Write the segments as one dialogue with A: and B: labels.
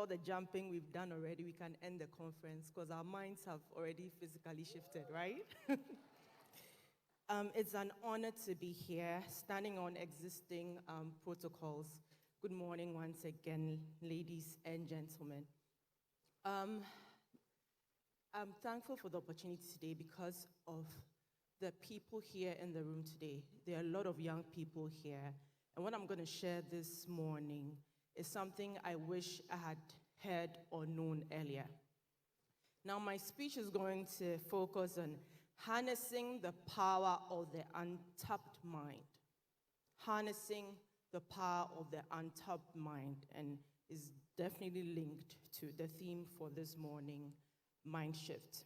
A: all the jumping we've done already, we can end the conference because our minds have already physically shifted, right? It's an honor to be here, standing on existing protocols. Good morning once again, ladies and gentlemen. I'm thankful for the opportunity today because of the people here in the room today. There are a lot of young people here, and what I'm going to share this morning is something I wish I had heard or known earlier. Now, my speech is going to focus on harnessing the power of the untapped mind. Harnessing the power of the untapped mind, and is definitely linked to the theme for this morning, mind shift.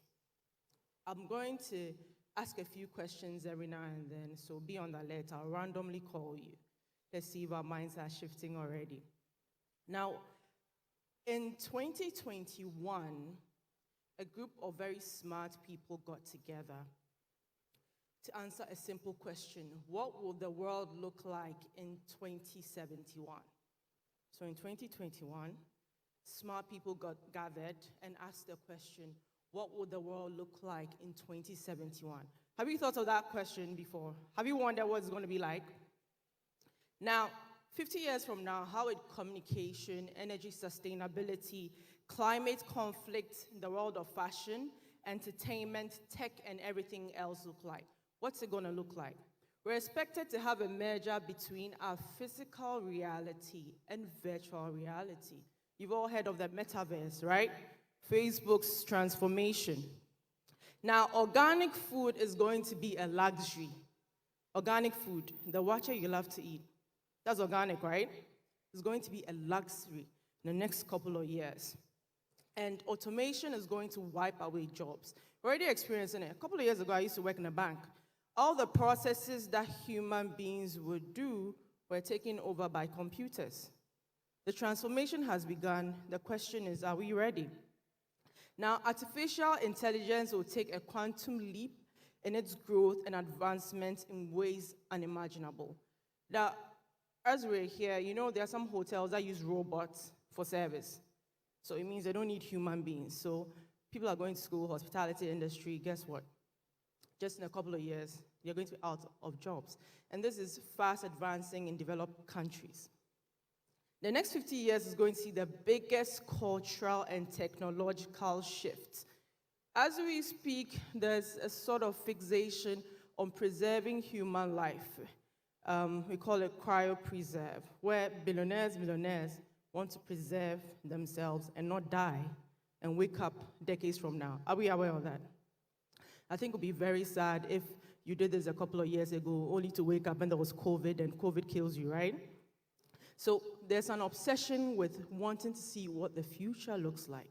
A: I'm going to ask a few questions every now and then, so be on the alert. I'll randomly call you. Let's see if our minds are shifting already. Now, in 2021, a group of very smart people got together to answer a simple question: what will the world look like in 2071? So in 2021, smart people got gathered and asked the question, what will the world look like in 2071? Have you thought of that question before? Have you wondered what it's going to be like? Now, 50 years from now, how would communication, energy sustainability, climate conflict, the world of fashion, entertainment, tech, and everything else look like? What's it going to look like? We're expected to have a merger between our physical reality and virtual reality. You've all heard of the metaverse, right? Facebook's transformation. Now, organic food is going to be a luxury. Organic food, the watcher you love to eat. That's organic, right? It's going to be a luxury in the next couple of years. And automation is going to wipe away jobs. We're already experiencing it. A couple of years ago, I used to work in a bank. All the processes that human beings would do were taken over by computers. The transformation has begun. The question is, are we ready? Now, artificial intelligence will take a quantum leap in its growth and advancement in ways unimaginable. Now, as we're here, you know there are some hotels that use robots for service. So it means they don't need human beings. So people are going to school, hospitality industry, guess what? Just in a couple of years, you're going to be out of jobs. And this is fast advancing in developed countries. The next 50 years is going to see the biggest cultural and technological shift. As we speak, there's a sort of fixation on preserving human life. We call it cryopreserve, where millionaires want to preserve themselves and not die and wake up decades from now. Are we aware of that? I think it would be very sad if you did this a couple of years ago, only to wake up and there was COVID and COVID kills you, right? So there's an obsession with wanting to see what the future looks like.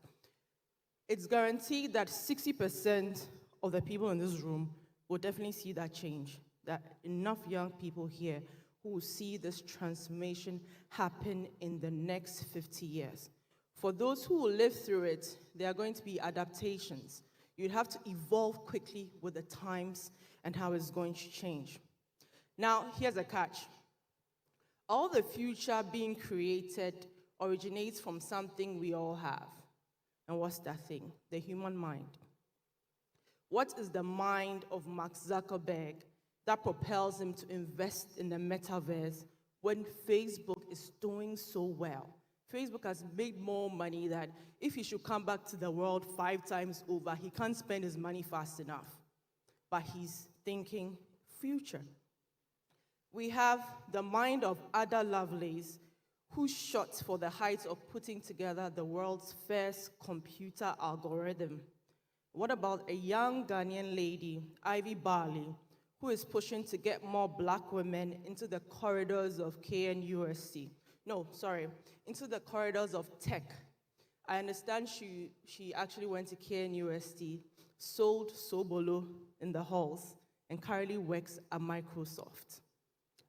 A: It's guaranteed that 60% of the people in this room will definitely see that change, that enough young people here who will see this transformation happen in the next 50 years. For those who will live through it, there are going to be adaptations. You'd have to evolve quickly with the times and how it's going to change. Now, here's a catch. All the future being created originates from something we all have. And what's that thing? The human mind. What is the mind of Mark Zuckerberg that propels him to invest in the metaverse when Facebook is doing so well? Facebook has made more money that if he should come back to the world 5 times over, he can't spend his money fast enough. But he's thinking future. We have the mind of Ada Lovelace, who shot for the heights of putting together the world's first computer algorithm. What about a young Ghanaian lady, Ivy Barley, who is pushing to get more black women into the corridors of KNUST? Into the corridors of tech. I understand she actually went to KNUST, sold Sobolo in the halls, and currently works at Microsoft.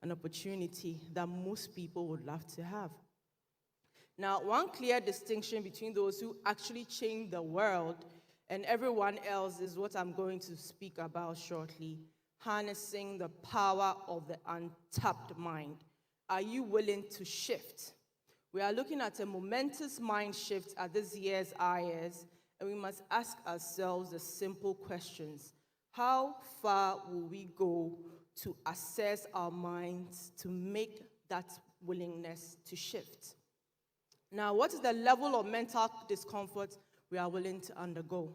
A: An opportunity that most people would love to have. Now, one clear distinction between those who actually change the world and everyone else is what I'm going to speak about shortly: harnessing the power of the untapped mind. Are you willing to shift? We are looking at a momentous mind shift at this year's iYES, and we must ask ourselves the simple questions. How far will we go to assess our minds to make that willingness to shift? Now, what is the level of mental discomfort we are willing to undergo?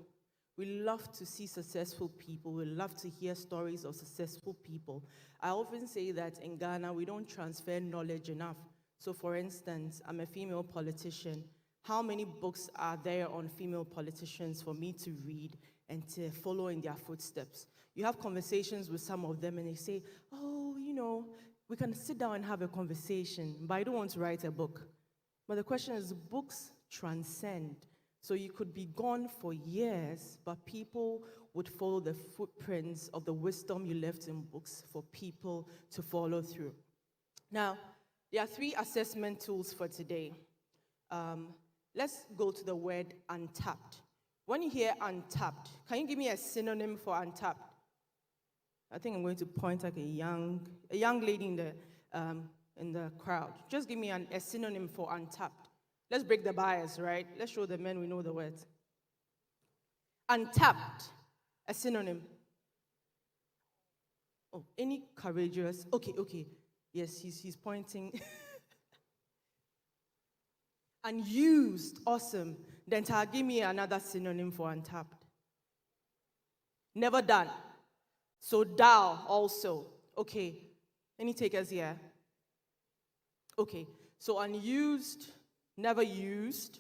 A: We love to see successful people. We love to hear stories of successful people. I often say that in Ghana, we don't transfer knowledge enough. So for instance, I'm a female politician. How many books are there on female politicians for me to read and to follow in their footsteps? You have conversations with some of them and they say, oh, we can sit down and have a conversation, but I don't want to write a book. But the question is, books transcend. So you could be gone for years, but people would follow the footprints of the wisdom you left in books for people to follow through. Now, there are 3 assessment tools for today. Let's go to the word untapped. When you hear untapped, can you give me a synonym for untapped? I think I'm going to point like a young lady in the crowd. Just give me a synonym for untapped. Let's break the bias, right? Let's show the men we know the words. Untapped, a synonym. Oh, any courageous? Okay. Yes, he's pointing. Unused, awesome. Then give me another synonym for untapped. Never done. So dull also. Okay. Any takers here? Okay. So unused, never used.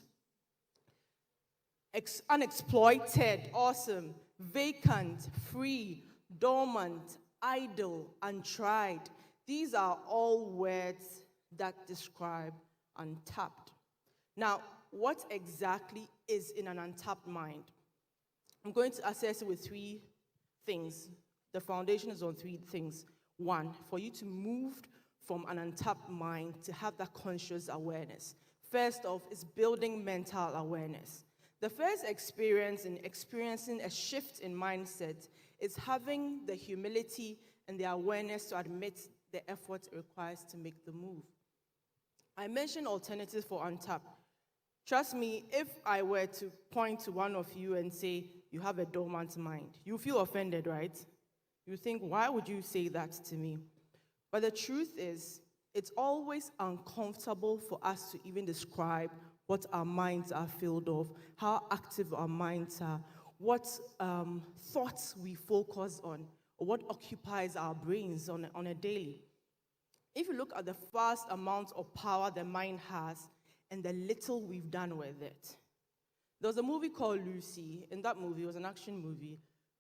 A: Unexploited, awesome. Vacant, free, dormant, idle, untried. These are all words that describe untapped. Now, what exactly is in an untapped mind? I'm going to assess it with 3 things. The foundation is on 3 things. 1, for you to move from an untapped mind to have that conscious awareness. First off, is building mental awareness. The first experience in experiencing a shift in mindset is having the humility and the awareness to admit the effort it requires to make the move. I mentioned alternatives for untapped. Trust me, if I were to point to one of you and say, you have a dormant mind, you feel offended, right? You think, why would you say that to me? But the truth is, it's always uncomfortable for us to even describe what our minds are filled of, how active our minds are, what thoughts we focus on, or what occupies our brains on a daily. If you look at the vast amount of power the mind has and the little we've done with it. There was a movie called Lucy. In that movie, it was an action movie.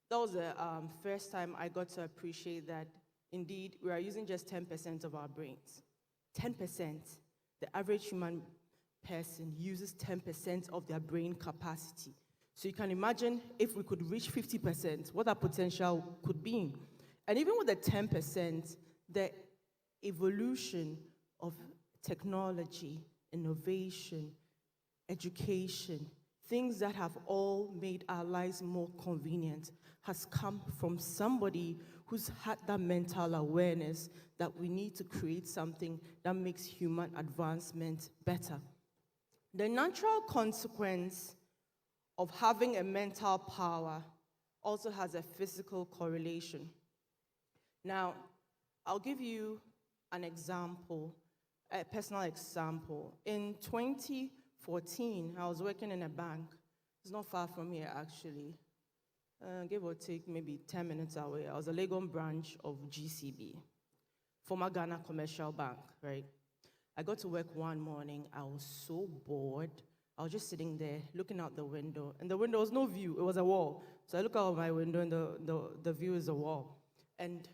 A: That was the first time I got to appreciate that, indeed, we are using just 10% of our brains. 10%. The average human person uses 10% of their brain capacity. So you can imagine if we could reach 50%, what our potential could be. And even with the 10%, the evolution of technology, innovation, education, things that have all made our lives more convenient, has come from somebody who's had that mental awareness that we need to create something that makes human advancement better. The natural consequence of having a mental power also has a physical correlation. Now, I'll give you an example, a personal example. In 2014, I was working in a bank. It's not far from here, actually. Give or take maybe 10 minutes away. I was a Legon branch of GCB, former Ghana Commercial Bank, right? I got to work one morning. I was so bored. I was just sitting there looking out the window, and the window was no view. It was a wall. So I look out my window, and the view is a wall. And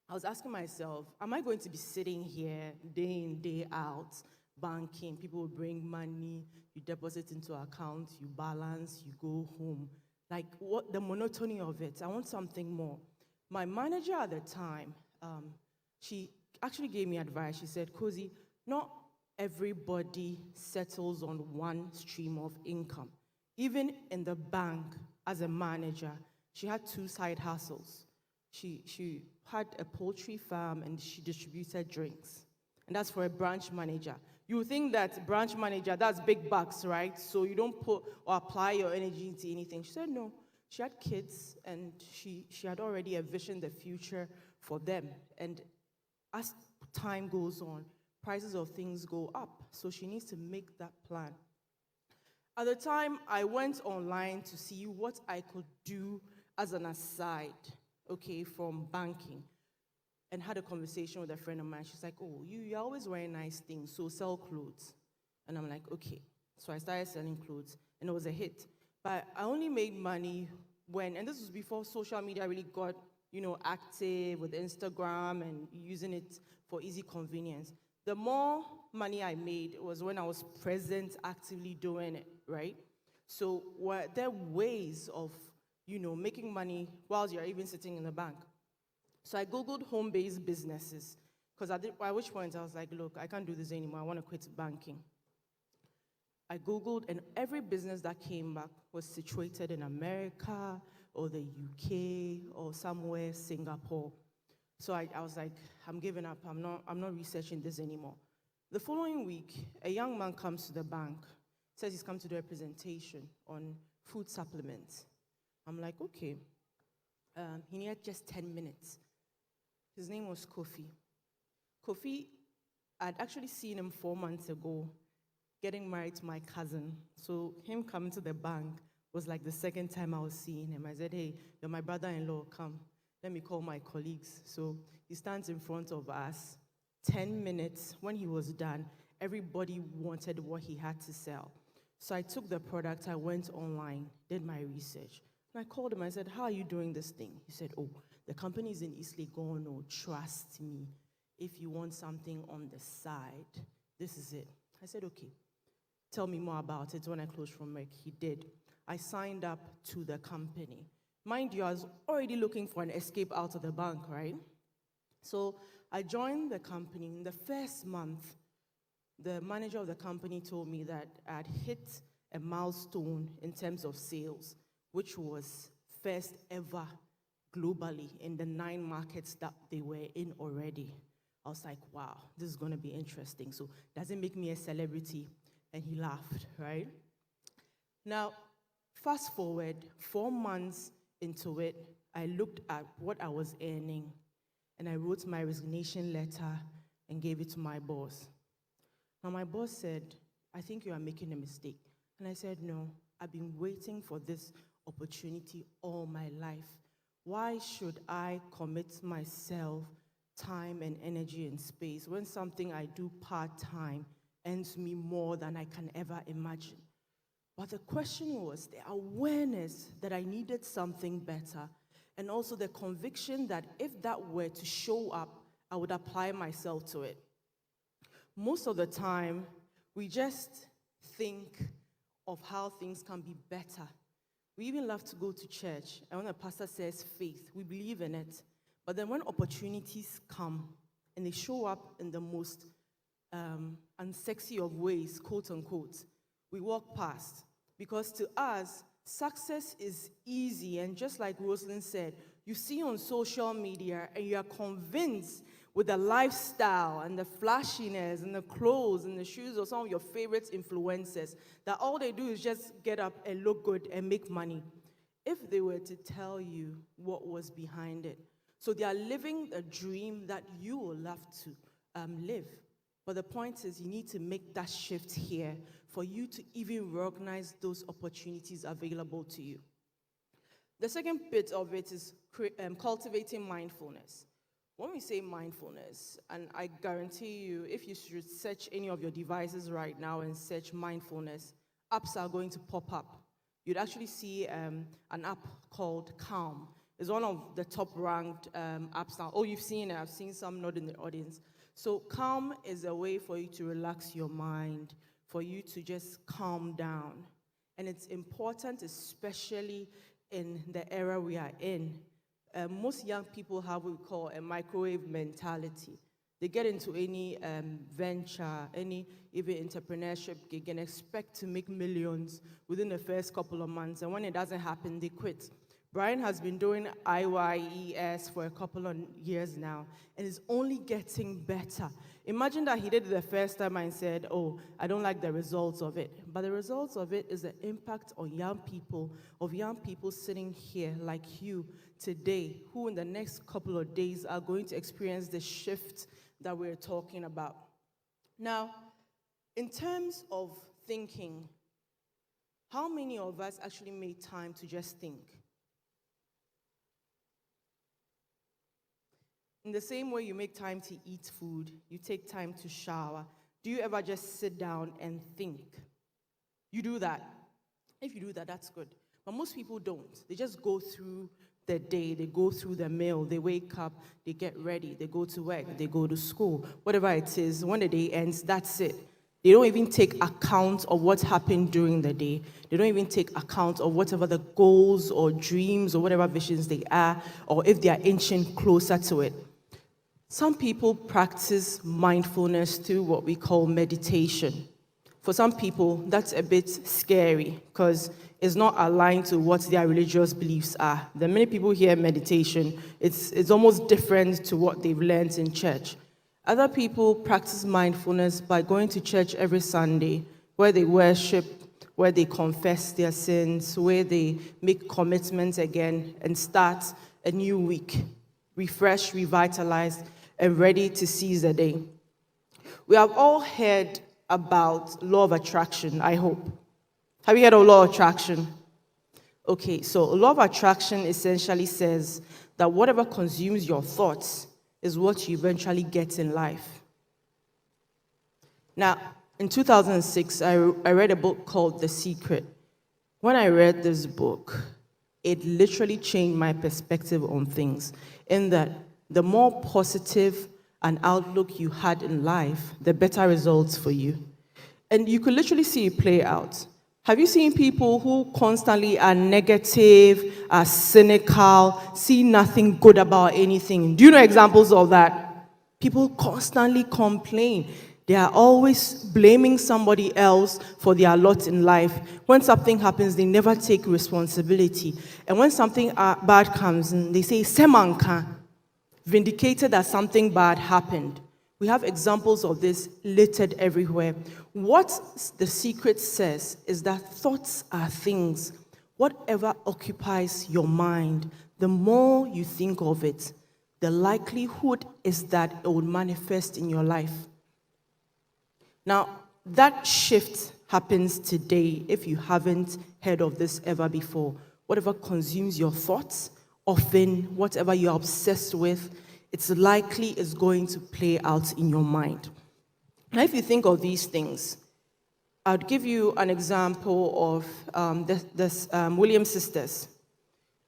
A: I was asking myself, am I going to be sitting here day in, day out, banking? People will bring money, you deposit into account, you balance, you go home. Like, what the monotony of it? I want something more. My manager at the time, she actually gave me advice. She said, Cozy, not everybody settles on one stream of income. Even in the bank, as a manager, she had 2 side hustles. She had a poultry farm and she distributed drinks. And that's for a branch manager. You think that branch manager, that's big bucks, right? So you don't put or apply your energy into anything. She said no. She had kids, and she had already envisioned the future for them. And as time goes on, prices of things go up. So she needs to make that plan. At the time, I went online to see what I could do as an aside, okay, from banking, and had a conversation with a friend of mine. She's like, oh, you're always wearing nice things, so sell clothes. And I'm like, okay. So I started selling clothes, and it was a hit. But I only made money when, and this was before social media really got, active with Instagram and using it for easy convenience. The more money I made was when I was present, actively doing it, right? So were there ways of, making money while you're even sitting in the bank? So I Googled home-based businesses, because at which point I was like, look, I can't do this anymore. I want to quit banking. I Googled, and every business that came back was situated in America or the UK or somewhere, Singapore. So I was like, I'm giving up. I'm not researching this anymore. The following week, a young man comes to the bank, says he's come to do a presentation on food supplements. I'm like, okay. He needed just 10 minutes. His name was Kofi. Kofi, I'd actually seen him 4 months ago, getting married to my cousin. So him coming to the bank was like the second time I was seeing him. I said, hey, you're my brother-in-law, come. Let me call my colleagues. So he stands in front of us. 10 minutes, when he was done, everybody wanted what he had to sell. So I took the product, I went online, did my research. And I called him, I said, how are you doing this thing? He said, oh, the company is in East Legon, oh, trust me. If you want something on the side, this is it. I said, okay, tell me more about it. When I closed from work, he did. I signed up to the company. Mind you, I was already looking for an escape out of the bank, right? So I joined the company. In the first month, the manager of the company told me that I had hit a milestone in terms of sales, which was first ever globally in the 9 markets that they were in already. I was like, wow, this is going to be interesting. So does it make me a celebrity? And he laughed, right? Now, fast forward 4 months into it, I looked at what I was earning, and I wrote my resignation letter and gave it to my boss. Now, my boss said, I think you are making a mistake. And I said, no, I've been waiting for this opportunity all my life. Why should I commit myself time and energy and space when something I do part-time earns me more than I can ever imagine? But the question was the awareness that I needed something better, and also the conviction that if that were to show up, I would apply myself to it. Most of the time, we just think of how things can be better. We even love to go to church, and when the pastor says faith, we believe in it. But then when opportunities come, and they show up in the most unsexy of ways, quote unquote, we walk past. Because to us, success is easy, and just like Rosalind said, you see on social media and you are convinced with the lifestyle and the flashiness and the clothes and the shoes of some of your favorite influencers that all they do is just get up and look good and make money. If they were to tell you what was behind it. So they are living a dream that you will love to live. But the point is, you need to make that shift here for you to even recognize those opportunities available to you. The second bit of it is cultivating mindfulness. When we say mindfulness, and I guarantee you, if you should search any of your devices right now and search mindfulness, apps are going to pop up. You'd actually see an app called Calm. It's one of the top-ranked apps now. Oh, you've seen it. I've seen some not in the audience. So Calm is a way for you to relax your mind, for you to just calm down. And it's important, especially in the era we are in. Most young people have what we call a microwave mentality. They get into any venture, any even entrepreneurship gig, and expect to make millions within the first couple of months. And when it doesn't happen, they quit. Brian has been doing iYES for a couple of years now, and it's only getting better. Imagine that he did it the first time and said, oh, I don't like the results of it. But the results of it is the impact on young people sitting here like you today, who in the next couple of days are going to experience the shift that we're talking about. Now, in terms of thinking, how many of us actually made time to just think? In the same way you make time to eat food, you take time to shower, do you ever just sit down and think? You do that. If you do that, that's good. But most people don't. They just go through the day, they go through the meal, they wake up, they get ready, they go to work, they go to school, whatever it is. When the day ends, that's it. They don't even take account of what happened during the day. They don't even take account of whatever the goals or dreams or whatever visions they are, or if they are inching closer to it. Some people practice mindfulness through what we call meditation. For some people, that's a bit scary because it's not aligned to what their religious beliefs are. There are many people hear meditation. It's almost different to what they've learned in church. Other people practice mindfulness by going to church every Sunday, where they worship, where they confess their sins, where they make commitments again and start a new week, refreshed, revitalized, and ready to seize the day. We have all heard about law of attraction, I hope. Have you heard of law of attraction? Okay, so law of attraction essentially says that whatever consumes your thoughts is what you eventually get in life. Now, in 2006, I read a book called The Secret. When I read this book, it literally changed my perspective on things, in that the more positive an outlook you had in life, the better results for you. And you could literally see it play out. Have you seen people who constantly are negative, are cynical, see nothing good about anything? Do you know examples of that? People constantly complain. They are always blaming somebody else for their lot in life. When something happens, they never take responsibility. And when something bad comes in, they say, Semanka, vindicated that something bad happened. We have examples of this littered everywhere. What The Secret says is that thoughts are things. Whatever occupies your mind, the more you think of it, the likelihood is that it will manifest in your life. Now, that shift happens today if you haven't heard of this ever before. Whatever consumes your thoughts, often whatever you're obsessed with, it's likely is going to play out in your mind. Now, if you think of these things, I'd give you an example of the Williams sisters.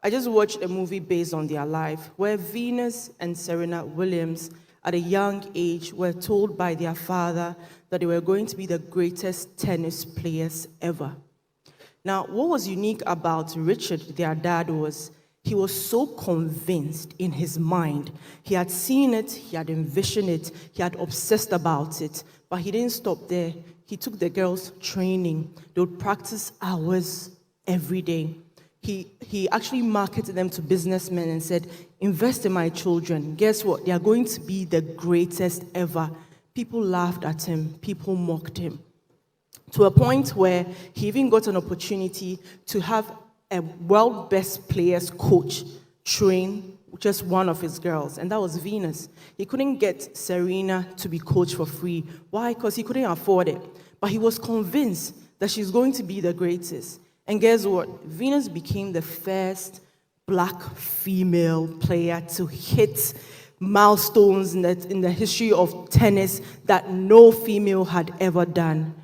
A: I just watched a movie based on their life where Venus and Serena Williams, at a young age, were told by their father that they were going to be the greatest tennis players ever. Now, what was unique about Richard, their dad, was he was so convinced in his mind. He had seen it, he had envisioned it, he had obsessed about it, but he didn't stop there. He took the girls training. They would practice hours every day. He actually marketed them to businessmen and said, invest in my children. Guess what? They are going to be the greatest ever. People laughed at him. People mocked him. To a point where he even got an opportunity to have a world best players coach train just one of his girls, and that was Venus. He couldn't get Serena to be coached for free. Why? Because he couldn't afford it. But he was convinced that she's going to be the greatest. And guess what? Venus became the first black female player to hit milestones in the history of tennis that no female had ever done.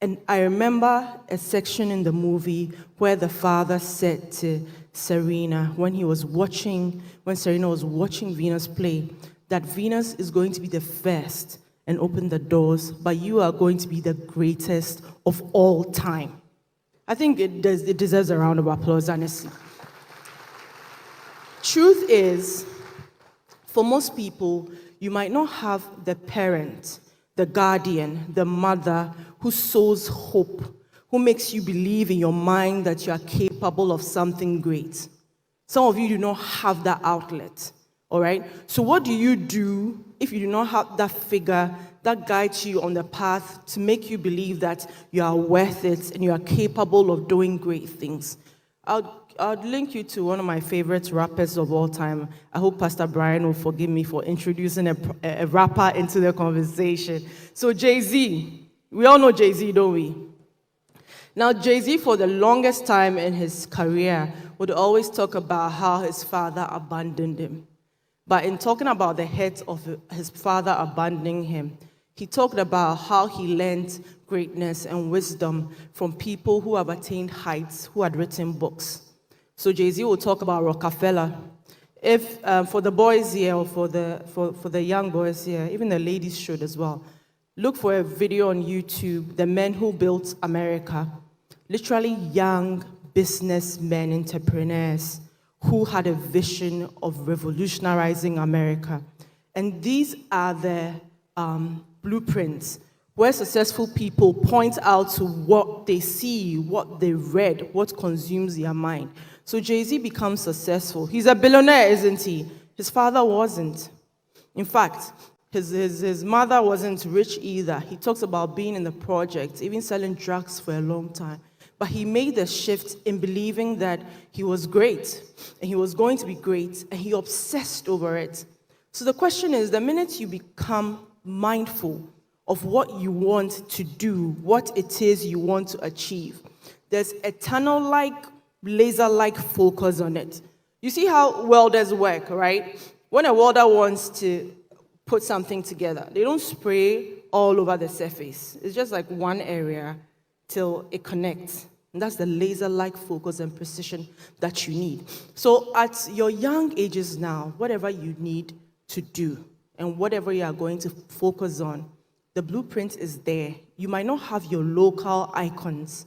A: And I remember a section in the movie where the father said to Serena, when Serena was watching Venus play, that Venus is going to be the first and open the doors, but you are going to be the greatest of all time. I think it deserves a round of applause, honestly. Truth is, for most people, you might not have the parent, the guardian, the mother who sows hope, who makes you believe in your mind that you are capable of something great. Some of you do not have that outlet, all right? So what do you do if you do not have that figure that guides you on the path to make you believe that you are worth it and you are capable of doing great things? I'll link you to one of my favorite rappers of all time. I hope Pastor Brian will forgive me for introducing a rapper into the conversation. So Jay-Z, we all know Jay-Z, don't we? Now, Jay-Z, for the longest time in his career, would always talk about how his father abandoned him. But in talking about the hurt of his father abandoning him, he talked about how he learned greatness and wisdom from people who have attained heights, who had written books. So Jay-Z will talk about Rockefeller. If for the boys here, or for the young boys here, even the ladies should as well, look for a video on YouTube, The Men Who Built America. Literally young businessmen, entrepreneurs who had a vision of revolutionizing America. And these are the blueprints where successful people point out to what they see, what they read, what consumes their mind. So Jay-Z becomes successful. He's a billionaire, isn't he? His father wasn't. In fact, his mother wasn't rich either. He talks about being in the projects, even selling drugs for a long time. But he made the shift in believing that he was great, and he was going to be great, and he obsessed over it. So the question is, the minute you become mindful of what you want to do, what it is you want to achieve, there's a tunnel-like, laser-like focus on it. You see how welders work, right? When a welder wants to put something together, they don't spray all over the surface. It's just like one area till it connects. And that's the laser-like focus and precision that you need. So at your young ages now, whatever you need to do and whatever you are going to focus on, the blueprint is there. You might not have your local icons,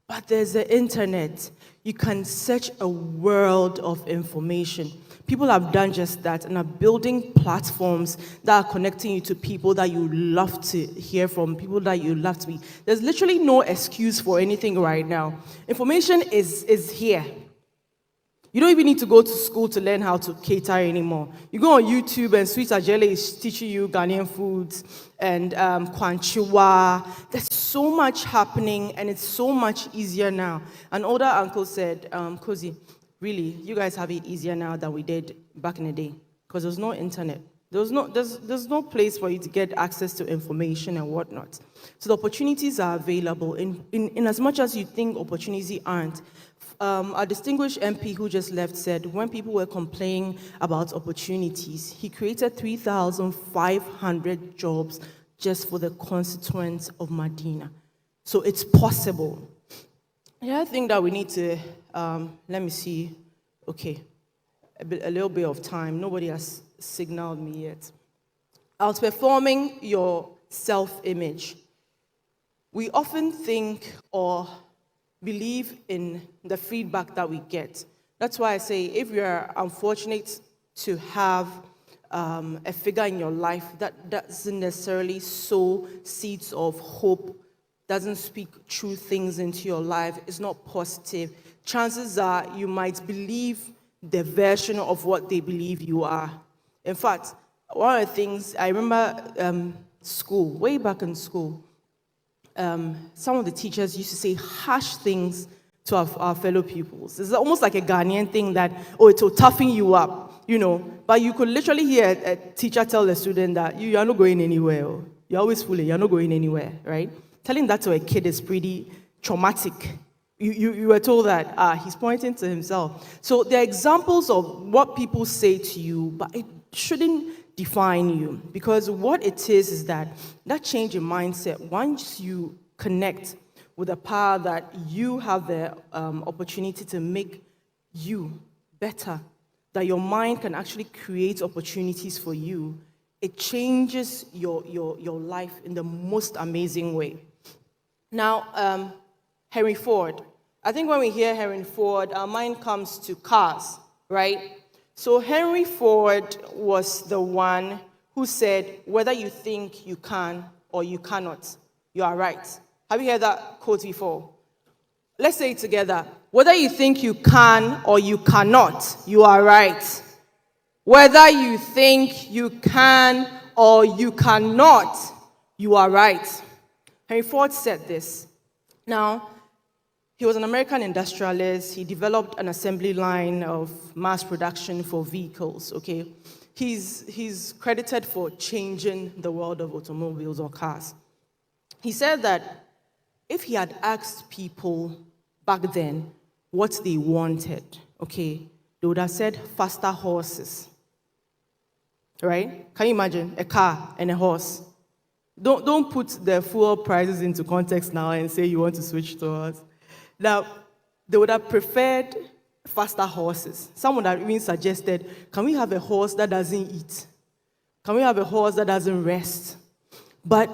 A: but there's the internet. You can search a world of information. People have done just that and are building platforms that are connecting you to people that you love to hear from, people that you love to be. There's literally no excuse for anything right now. Information is here. You don't even need to go to school to learn how to cater anymore. You go on YouTube and Sweet Ajele is teaching you Ghanaian foods and Kwanchiwa. There's so much happening and it's so much easier now. An older uncle said, Kozi, really, you guys have it easier now than we did back in the day because there's no internet. There's no place for you to get access to information and whatnot. So the opportunities are available in as much as you think opportunities aren't. Our distinguished MP who just left said when people were complaining about opportunities, he created 3,500 jobs just for the constituents of Medina. So it's possible. The other thing that we need to, let me see, okay, a little bit of time. Nobody has signaled me yet. Outperforming your self-image. We often think or believe in the feedback that we get. That's why I say if you're unfortunate to have a figure in your life that doesn't necessarily sow seeds of hope, doesn't speak true things into your life, is not positive, chances are you might believe the version of what they believe you are. In fact, one of the things, I remember school, way back in school, some of the teachers used to say harsh things to our fellow pupils. It's almost like a Ghanaian thing that, oh, it will toughen you up, you know. But you could literally hear a teacher tell the student that you are not going anywhere. You're always fooling, you're not going anywhere, right? Telling that to a kid is pretty traumatic. You were told that he's pointing to himself. So there are examples of what people say to you, but it shouldn't define you, because what it is that change in mindset, once you connect with the power that you have the opportunity to make you better, that your mind can actually create opportunities for you, it changes your life in the most amazing way. Now, Henry Ford. I think when we hear Henry Ford, our mind comes to cars, right? So Henry Ford was the one who said, whether you think you can or you cannot, you are right. Have you heard that quote before? Let's say it together. Whether you think you can or you cannot, you are right. Whether you think you can or you cannot, you are right. Henry Ford said this. Now, he was an American industrialist. He developed an assembly line of mass production for vehicles, okay? He's credited for changing the world of automobiles or cars. He said that if he had asked people back then what they wanted, okay, they would have said faster horses, right? Can you imagine a car and a horse? Don't put the fuel prices into context now and say you want to switch to a horse. Now, they would have preferred faster horses. Some would have even suggested, can we have a horse that doesn't eat? Can we have a horse that doesn't rest? But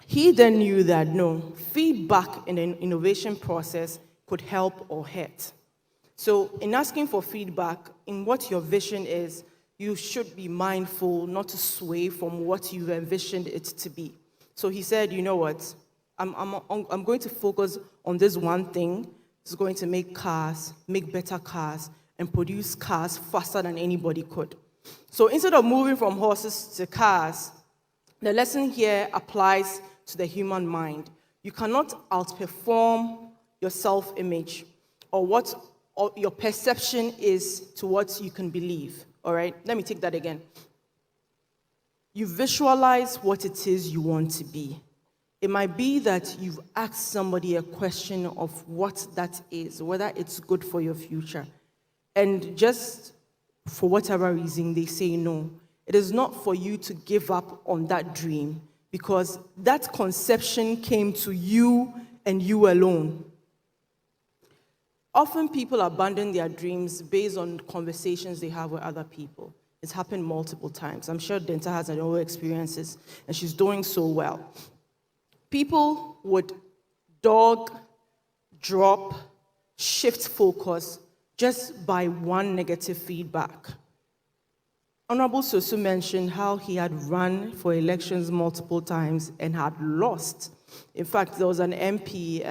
A: he then knew that no, feedback in an innovation process could help or hurt. So in asking for feedback in what your vision is, you should be mindful not to sway from what you've envisioned it to be. So he said, you know what, I'm going to focus on this one thing. It's going to make cars, make better cars, and produce cars faster than anybody could. So instead of moving from horses to cars, the lesson here applies to the human mind. You cannot outperform your self-image or what your perception is to what you can believe. All right, let me take that again. You visualize what it is you want to be. It might be that you've asked somebody a question of what that is, whether it's good for your future. And just for whatever reason, they say no. It is not for you to give up on that dream because that conception came to you and you alone. Often people abandon their dreams based on conversations they have with other people. It's happened multiple times. I'm sure Denta has her own experiences, and she's doing so well. People would dog, drop, shift focus just by one negative feedback. Honorable Sosu mentioned how he had run for elections multiple times and had lost. In fact, there was an MP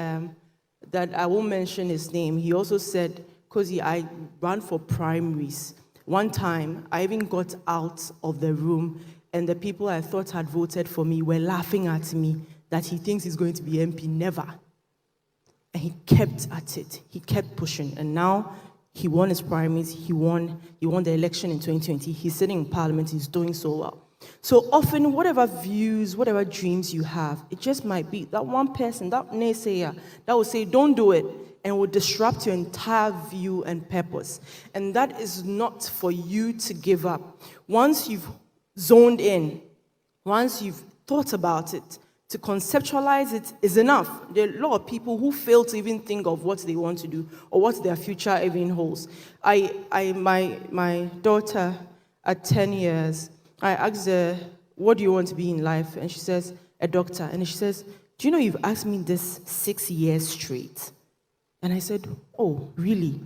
A: that I won't mention his name. He also said, because I ran for primaries. One time, I even got out of the room, and the people I thought had voted for me were laughing at me that he thinks he's going to be MP. Never. And he kept at it. He kept pushing. And now he won his primaries. He won the election in 2020. He's sitting in parliament. He's doing so well. So often, whatever views, whatever dreams you have, it just might be that one person, that naysayer, that will say, don't do it, and will disrupt your entire view and purpose. And that is not for you to give up. Once you've zoned in, once you've thought about it, to conceptualize it is enough. There are a lot of people who fail to even think of what they want to do or what their future even holds. My daughter at 10 years, I asked her, what do you want to be in life? And she says, a doctor. And she says, do you know you've asked me this 6 years straight? And I said, oh, really?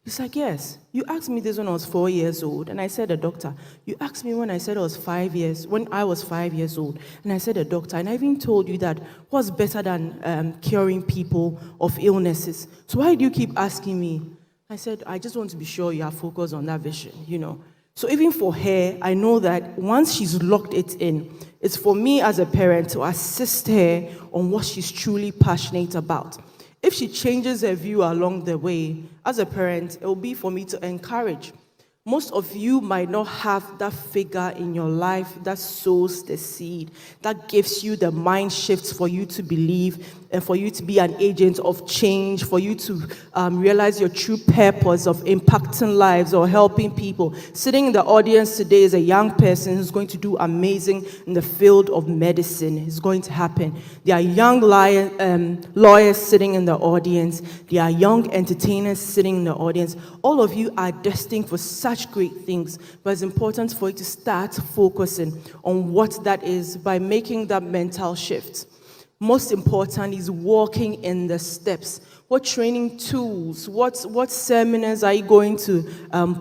A: He's like, yes. You asked me this when I was 4 years old. And I said, a doctor. You asked me when I said I was 5 years, when I was 5 years old. And I said, a doctor. And I even told you that what's better than curing people of illnesses? So why do you keep asking me? I said, I just want to be sure you are focused on that vision, you know. So even for her, I know that once she's locked it in, it's for me as a parent to assist her on what she's truly passionate about. If she changes her view along the way, as a parent, it will be for me to encourage. Most of you might not have that figure in your life that sows the seed, that gives you the mind shifts for you to believe and for you to be an agent of change, for you to realize your true purpose of impacting lives or helping people. Sitting in the audience today is a young person who's going to do amazing in the field of medicine. It's going to happen. There are young lawyers sitting in the audience. There are young entertainers sitting in the audience. All of you are destined for such great things, but it's important for you to start focusing on what that is by making that mental shift. Most important is walking in the steps. What training tools, what seminars are you going to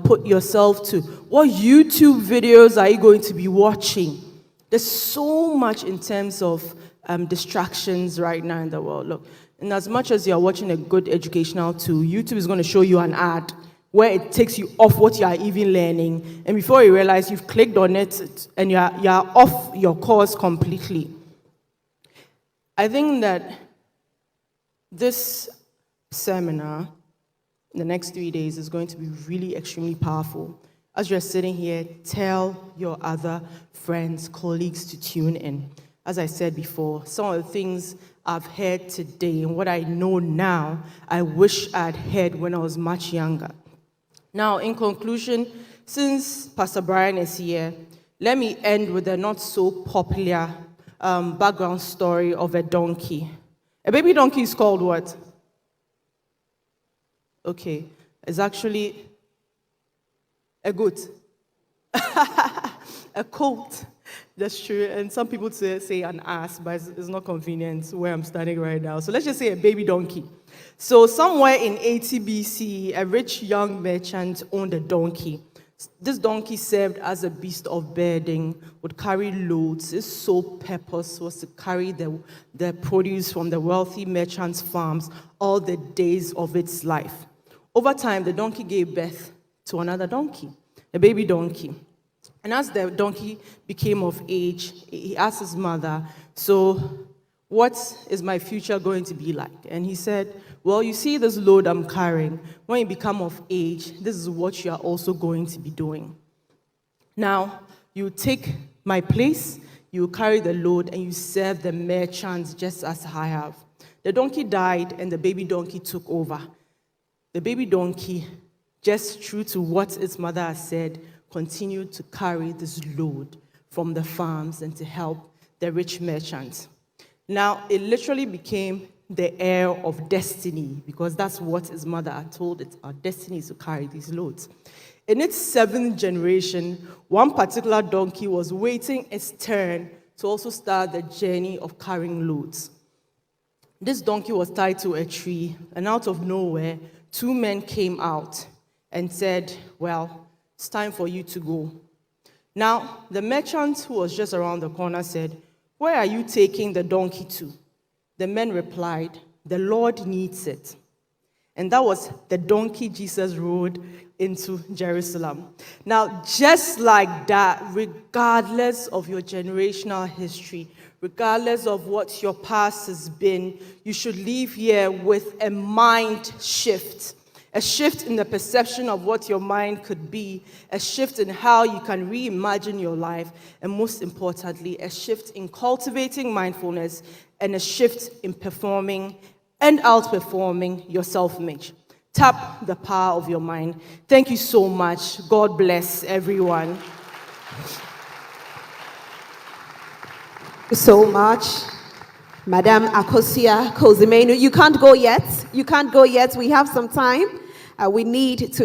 A: put yourself to? What YouTube videos are you going to be watching? There's so much in terms of distractions right now in the world. Look, In as much as you're watching a good educational tool, YouTube is going to show you an ad where it takes you off what you are even learning, and before you realize you've clicked on it and you're off your course completely. I think that this seminar, in the next 3 days, is going to be really extremely powerful. As you're sitting here, tell your other friends, colleagues to tune in. As I said before, some of the things I've heard today and what I know now, I wish I'd heard when I was much younger. Now, in conclusion, since Pastor Brian is here, let me end with a not so popular background story of a donkey. A baby donkey is called what? Okay, it's actually a goat. A colt. That's true. And some people say an ass, but it's not convenient where I'm standing right now. So let's just say a baby donkey. So somewhere in 80 BC, a rich young merchant owned a donkey. This donkey served as a beast of burden, would carry loads. Its sole purpose was to carry the produce from the wealthy merchant's farms all the days of its life. Over time, the donkey gave birth to another donkey, a baby donkey. And as the donkey became of age, he asked his mother, "So, what is my future going to be like?" And he said, "Well, you see this load I'm carrying. When you become of age, this is what you are also going to be doing. Now, you take my place, you carry the load, and you serve the merchants just as I have." The donkey died, and the baby donkey took over. The baby donkey, just true to what its mother had said, continued to carry this load from the farms and to help the rich merchants. Now, it literally became the heir of destiny, because that's what his mother had told it. Our destiny is to carry these loads. In its 7th generation, one particular donkey was waiting its turn to also start the journey of carrying loads. This donkey was tied to a tree, and out of nowhere, 2 men came out and said, "Well, it's time for you to go." Now, the merchant who was just around the corner said, "Where are you taking the donkey to?" The men replied, "The Lord needs it." And that was the donkey Jesus rode into Jerusalem. Now, just like that, regardless of your generational history, regardless of what your past has been, you should leave here with a mind shift. A shift in the perception of what your mind could be, a shift in how you can reimagine your life, and most importantly, a shift in cultivating mindfulness, and a shift in performing and outperforming your self-image. Tap the power of your mind. Thank you so much. God bless everyone.
B: Thank you so much, Madam Akosua Kozimenu. You can't go yet. We have some time. We need to